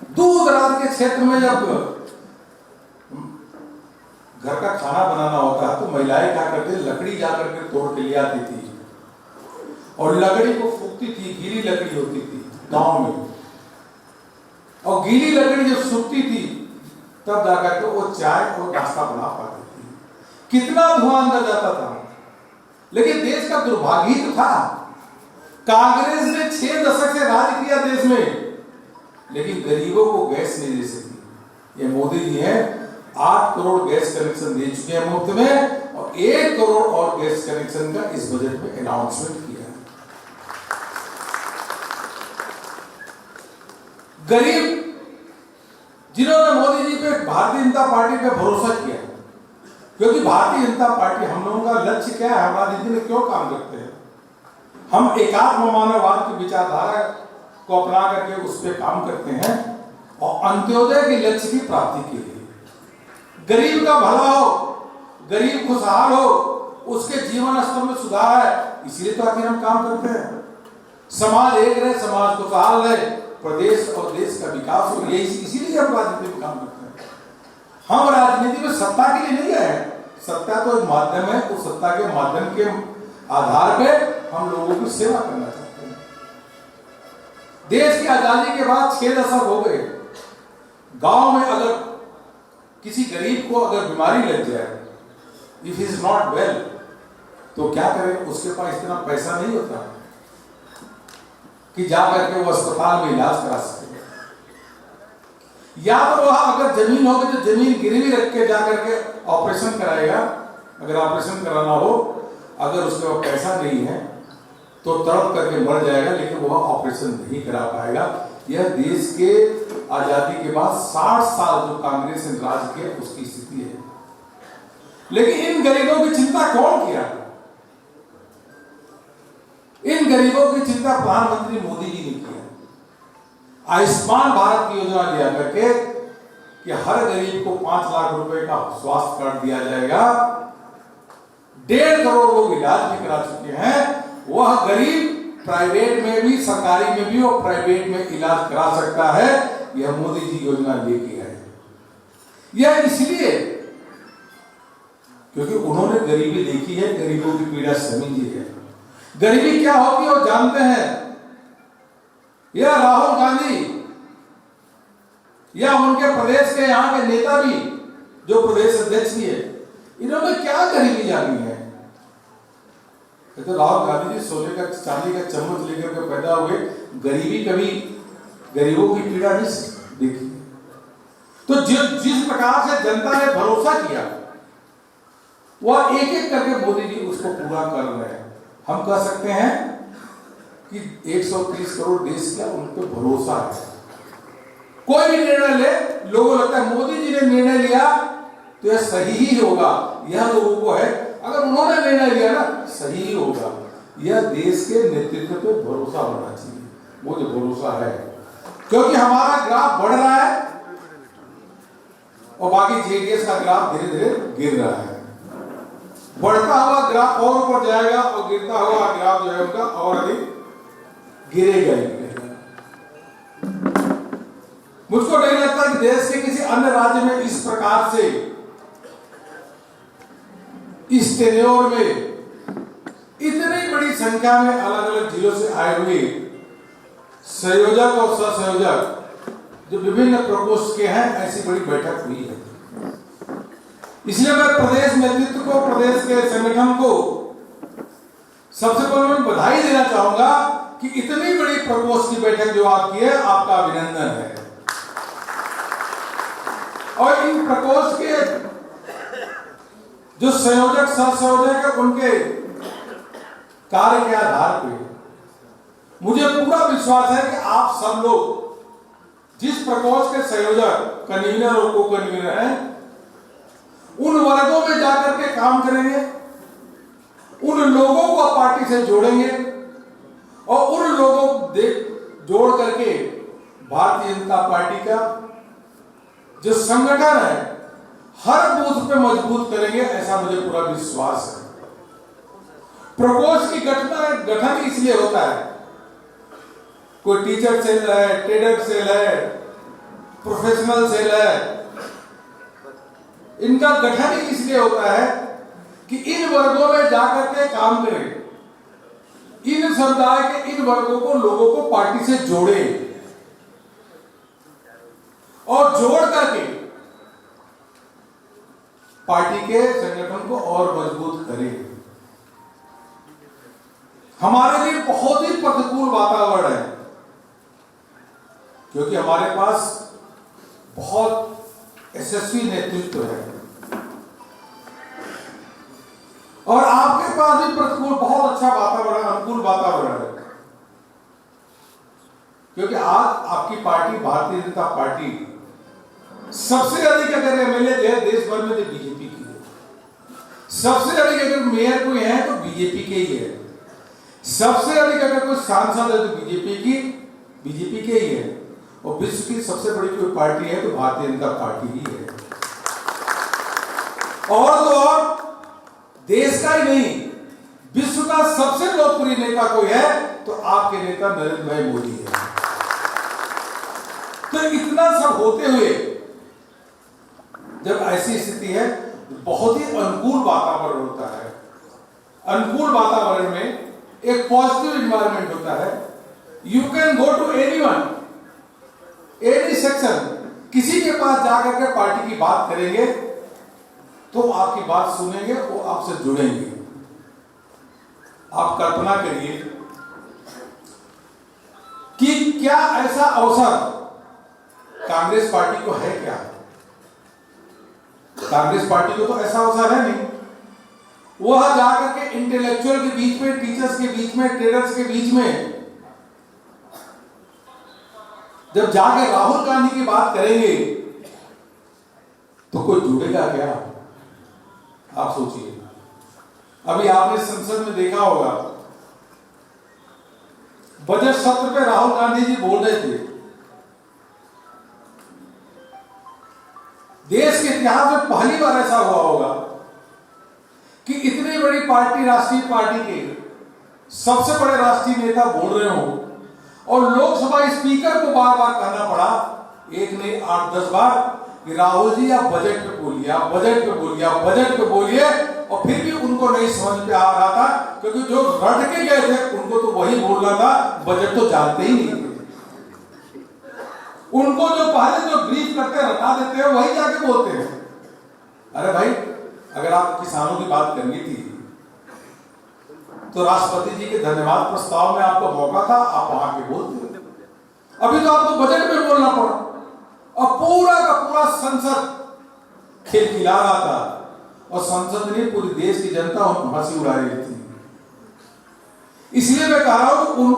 दूर दराज के क्षेत्र में जब घर का खाना बनाना होता है तो महिलाएं क्या करती, लकड़ी जाकर के तोड़ के ले आती थी और लकड़ी को फूकती थी। गीली लकड़ी होती थी गांव में, और गीली लकड़ी जब सूखती थी तब जाकर के वो चाय और नाश्ता बना पाती थी। कितना धुआं अंदर जाता था। लेकिन देश का दुर्भाग्य ही तो था, कांग्रेस ने 6 दशक से राज किया देश में, लेकिन गरीबों को गैस नहीं दे सकी। ये मोदी जी हैं, 8 करोड़ गैस कनेक्शन दे चुके हैं मुफ्त में, और 1 करोड़ और गैस कनेक्शन का इस बजट में अनाउंसमेंट किया है। गरीब जिन्होंने मोदी जी पे, भारतीय जनता पार्टी पे भरोसा किया, क्योंकि भारतीय जनता पार्टी, हम लोगों का लक्ष्य क्या है, हमारा नीति में क्यों काम करते हैं, हम एकात्म मानववाद की विचारधारा को अपना करके उस पर काम करते हैं और अंत्योदय के लक्ष्य की प्राप्ति के लिए। गरीब का भला हो, गरीब खुशहाल हो, उसके जीवन स्तर में सुधार है, इसलिए तो आखिर हम काम करते हैं। समाज एक रहे, समाज खुशहाल रहे, प्रदेश और देश का विकास हो, यही इसीलिए हम राजनीति में काम करते हैं। हम राजनीति में सत्ता के लिए नहीं गए, सत्ता तो एक माध्यम है, उस सत्ता के माध्यम के आधार पे हम लोगों की सेवा करना चाहते हैं। देश की आजादी के बाद 6 दशक हो गए, गांव में अगर किसी गरीब को अगर बीमारी लग जाए, इफ इज नॉट वेल, तो क्या करें, उसके पास इतना पैसा नहीं होता कि जाकर के वो अस्पताल में इलाज करा सके। या तो वह अगर जमीन होगी तो जमीन गिरवी रख के जाकर के ऑपरेशन कराएगा, अगर ऑपरेशन कराना हो, अगर उसके पास पैसा नहीं है तो तड़प करके मर जाएगा, लेकिन वह ऑपरेशन नहीं करा पाएगा। यह देश के आजादी के बाद 60 साल जो कांग्रेस ने राज किया उसकी स्थिति है। लेकिन इन गरीबों की चिंता कौन किया? इन गरीबों की चिंता प्रधानमंत्री मोदी जी ने किया। आयुष्मान भारत की योजना दिया करके कि हर गरीब को 5 लाख रुपए का स्वास्थ्य कार्ड दिया जाएगा। 1.5 करोड़ लोग इलाज भी करा चुके हैं। वह गरीब प्राइवेट में भी, सरकारी में भी और प्राइवेट में इलाज करा सकता है। यह मोदी जी योजना लेके आए। यह इसलिए क्योंकि उन्होंने गरीबी देखी है, गरीबों की पीड़ा समझी है। गरीबी क्या होती है वो जानते हैं। यह राहुल गांधी या उनके प्रदेश के यहाँ के नेता भी, जो प्रदेश अध्यक्ष भी है, इन्होंने क्या गरीबी जानी है? तो राहुल गांधी जी सोने का चांदी का चम्मच लेकर के पैदा हुए, गरीबी कभी गरीबों की पीड़ा नहीं देखी। तो जिस प्रकार से जनता ने भरोसा किया, वह एक एक करके मोदी जी उसको पूरा कर रहे हैं। हम कह सकते हैं कि 130 करोड़ देश का उन पर भरोसा है। कोई भी निर्णय ले, लोगों को लगता है मोदी जी ने निर्णय लिया तो यह सही ही होगा, यह लोगों को है। अगर उन्होंने निर्णय लिया ना, सही ही होगा। यह देश के नेतृत्व पे भरोसा होना चाहिए, वो जो भरोसा है, क्योंकि हमारा ग्राफ बढ़ रहा है और बाकी जेडीएस का ग्राफ धीरे धीरे गिर रहा है। बढ़ता हुआ ग्राफ और ऊपर जाएगा और गिरता हुआ ग्राफ जो है उनका और अधिक गिरेगा। मुझको नहीं लगता कि देश के किसी अन्य राज्य में इस प्रकार से इस टेन्योर में इतनी बड़ी संख्या में अलग अलग जिलों से आए हुए संयोजक और सहसंयोजक जो विभिन्न प्रकोष्ठ के हैं, ऐसी बड़ी बैठक हुई है। इसलिए मैं प्रदेश नेतृत्व को, प्रदेश के संगठन को सबसे पहले मैं बधाई देना चाहूंगा कि इतनी बड़ी प्रकोष्ठ की बैठक जो आप की है, आपका अभिनंदन है। और इन प्रकोष्ठ के जो संयोजक सहसंयोजक है, उनके कार्य के आधार पे मुझे पूरा विश्वास है कि आप सब लोग जिस प्रकोष्ठ के संयोजक, कन्वीनर और को कन्वीनर हैं, उन वर्गों में जाकर के काम करेंगे, उन लोगों को पार्टी से जोड़ेंगे और उन लोगों को जोड़ करके भारतीय जनता पार्टी का जो संगठन है हर बूथ पे मजबूत करेंगे, ऐसा मुझे पूरा विश्वास है। प्रकोष्ठ की गठन इसलिए होता है, कोई टीचर सेल है, ट्रेडर सेल है, प्रोफेशनल सेल है। इनका गठन ही इसलिए होता है कि इन वर्गों में जाकर के काम करें, इन समुदाय के इन वर्गों को, लोगों को पार्टी से जोड़े और जोड़ करके पार्टी के संगठन को और मजबूत करें। हमारे लिए बहुत ही प्रतिकूल वातावरण है, क्योंकि हमारे पास बहुत यशस्वी नेतृत्व है और आपके पास भी प्रतिकूल, बहुत अच्छा वातावरण, अनुकूल वातावरण है, क्योंकि आज आपकी पार्टी, भारतीय जनता पार्टी, सबसे अधिक अगर एमएलए देश भर में तो बीजेपी की है, सबसे अधिक अगर मेयर कोई है तो बीजेपी के ही है, सबसे अधिक अगर कोई सांसद है तो बीजेपी के ही है, और विश्व की सबसे बड़ी कोई पार्टी है तो भारतीय जनता पार्टी ही है। और तो और देश का ही नहीं, विश्व का सबसे लोकप्रिय नेता कोई है तो आपके नेता नरेंद्र भाई मोदी है। तो इतना सब होते हुए जब ऐसी स्थिति है तो बहुत ही अनुकूल वातावरण होता है। अनुकूल वातावरण में एक पॉजिटिव एनवायरनमेंट होता है। You can go to anyone, any section, किसी के पास जाकर के पार्टी की बात करेंगे तो आपकी बात सुनेंगे, वो आपसे जुड़ेंगे। आप कल्पना करिए कि क्या ऐसा अवसर कांग्रेस पार्टी को है क्या? कांग्रेस पार्टी को तो ऐसा अवसर है नहीं। वह जाकर के इंटेलेक्चुअल के बीच में, टीचर्स के बीच में, ट्रेडर्स के बीच में जब जाकर राहुल गांधी की बात करेंगे तो कोई जुड़ेगा क्या? आप सोचिए। अभी आपने संसद में देखा होगा, बजट सत्र पे राहुल गांधी जी बोल रहे थे, देश के इतिहास में पहली बार ऐसा हुआ होगा कि इतनी बड़ी पार्टी, राष्ट्रीय पार्टी के सबसे बड़े राष्ट्रीय नेता बोल रहे हो और लोकसभा स्पीकर को बार बार कहना पड़ा, एक नहीं 8-10 बार, कि राहुल जी आप बजट पे बोलिए, आप बजट पे बोलिए, आप बजट पे बोलिए, और फिर भी उनको नहीं समझ में आ रहा था, क्योंकि जो रट के गए थे उनको तो वही बोलना था, बजट तो जानते ही नहीं थे। उनको जो पहले जो ब्रीफ करते रटा देते हैं वही जाके बोलते हैं। अरे भाई, अगर आप किसानों की बात करनी थी तो राष्ट्रपति जी के धन्यवाद प्रस्ताव में आपको मौका था, आप वहां के बोलते। अभी तो आपको बजट में बोलना पड़ा और पूरा का पूरा संसद खिलखिला रहा था और संसद ने, पूरी देश की जनता उनको हंसी उड़ा रही थी। इसलिए मैं कह रहा हूं,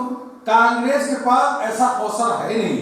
कांग्रेस के पास ऐसा अवसर है नहीं